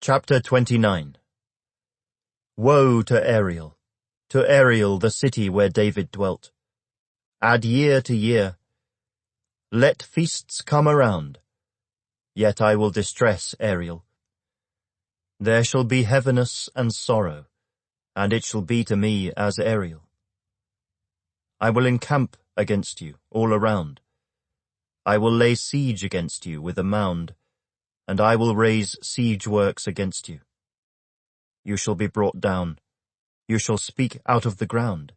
Chapter 29. Woe to Ariel, the city where David dwelt. Add year to year. Let feasts come around. Yet I will distress Ariel. There shall be heaviness and sorrow, and it shall be to me as Ariel. I will encamp against you all around. I will lay siege against you with a mound, and I will raise siege works against you. You shall be brought down. You shall speak out of the ground.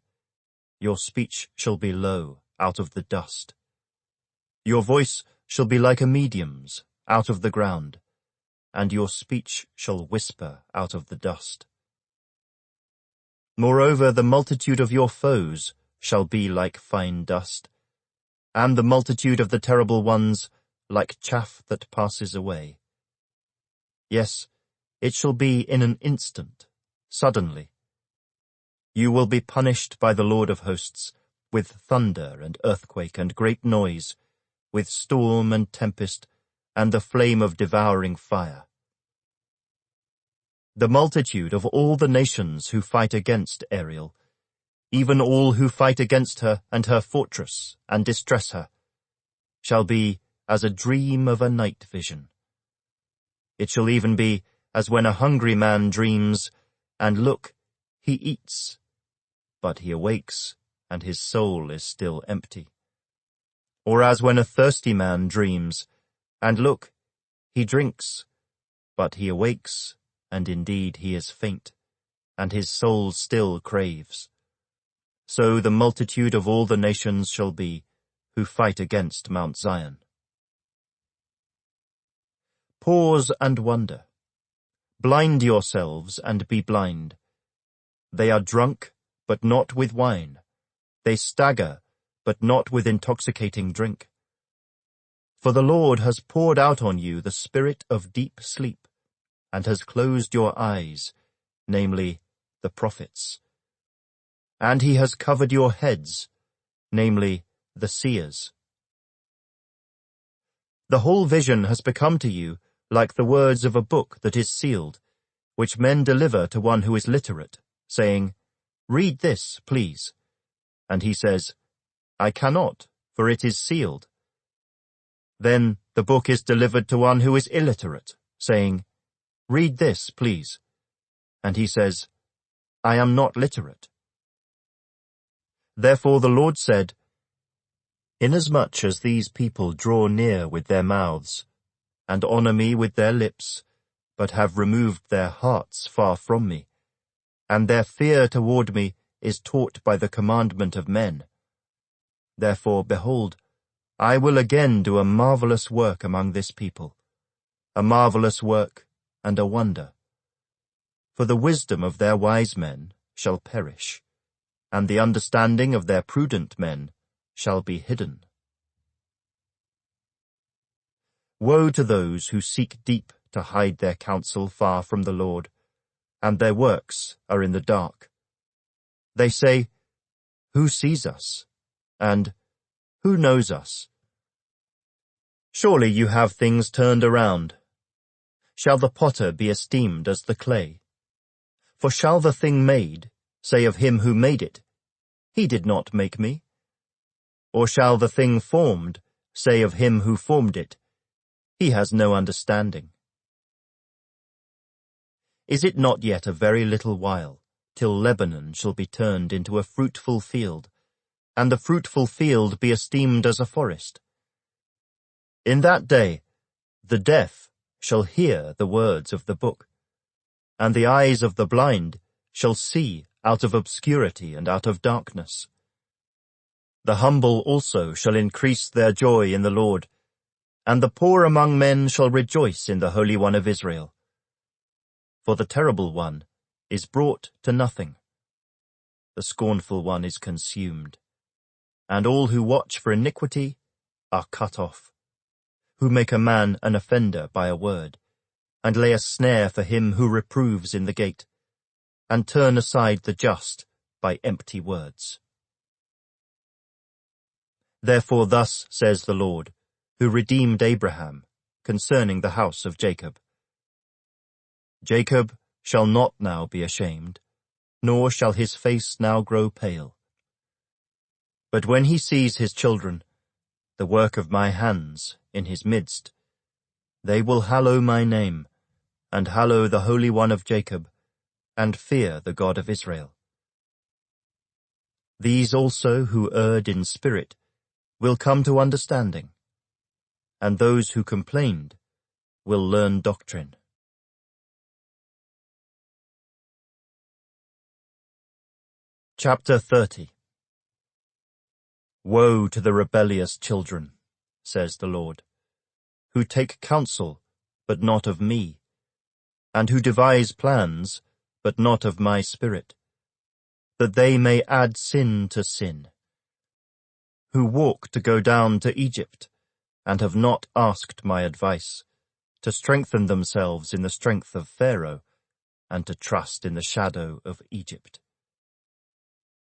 Your speech shall be low out of the dust. Your voice shall be like a medium's out of the ground, and your speech shall whisper out of the dust. Moreover, the multitude of your foes shall be like fine dust, and the multitude of the terrible ones like chaff that passes away. Yes, it shall be in an instant, suddenly. You will be punished by the Lord of hosts, with thunder and earthquake and great noise, with storm and tempest, and the flame of devouring fire. The multitude of all the nations who fight against Ariel, even all who fight against her and her fortress and distress her, shall be as a dream of a night vision. It shall even be as when a hungry man dreams, and look, he eats, but he awakes, and his soul is still empty. Or as when a thirsty man dreams, and look, he drinks, but he awakes, and indeed he is faint, and his soul still craves. So the multitude of all the nations shall be, who fight against Mount Zion. Pause and wonder. Blind yourselves and be blind. They are drunk, but not with wine. They stagger, but not with intoxicating drink. For the Lord has poured out on you the spirit of deep sleep, and has closed your eyes, namely, the prophets. And he has covered your heads, namely, the seers. The whole vision has become to you like the words of a book that is sealed, which men deliver to one who is literate, saying, "Read this, please." And he says, "I cannot, for it is sealed." Then the book is delivered to one who is illiterate, saying, "Read this, please." And he says, "I am not literate." Therefore the Lord said, "Inasmuch as these people draw near with their mouths, and honor me with their lips, but have removed their hearts far from me, and their fear toward me is taught by the commandment of men. Therefore, behold, I will again do a marvelous work among this people, a marvelous work and a wonder. For the wisdom of their wise men shall perish, and the understanding of their prudent men shall be hidden. Woe to those who seek deep to hide their counsel far from the Lord, and their works are in the dark. They say, "Who sees us?" and "Who knows us?" Surely you have things turned around. Shall the potter be esteemed as the clay? For shall the thing made say of him who made it, "He did not make me"? Or shall the thing formed say of him who formed it, "He has no understanding"? Is it not yet a very little while, till Lebanon shall be turned into a fruitful field, and the fruitful field be esteemed as a forest? In that day the deaf shall hear the words of the book, and the eyes of the blind shall see out of obscurity and out of darkness. The humble also shall increase their joy in the Lord, and the poor among men shall rejoice in the Holy One of Israel. For the terrible one is brought to nothing. The scornful one is consumed, and all who watch for iniquity are cut off, who make a man an offender by a word, and lay a snare for him who reproves in the gate, and turn aside the just by empty words. Therefore thus says the Lord, who redeemed Abraham, concerning the house of Jacob. Jacob shall not now be ashamed, nor shall his face now grow pale. But when he sees his children, the work of my hands, in his midst, they will hallow my name, and hallow the Holy One of Jacob, and fear the God of Israel. These also who erred in spirit will come to understanding, and those who complained will learn doctrine. Chapter 30. Woe to the rebellious children, says the Lord, who take counsel, but not of me, and who devise plans, but not of my spirit, that they may add sin to sin, who walk to go down to Egypt, and have not asked my advice, to strengthen themselves in the strength of Pharaoh, and to trust in the shadow of Egypt.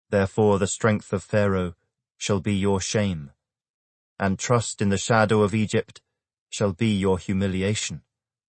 Therefore the strength of Pharaoh shall be your shame, and trust in the shadow of Egypt shall be your humiliation.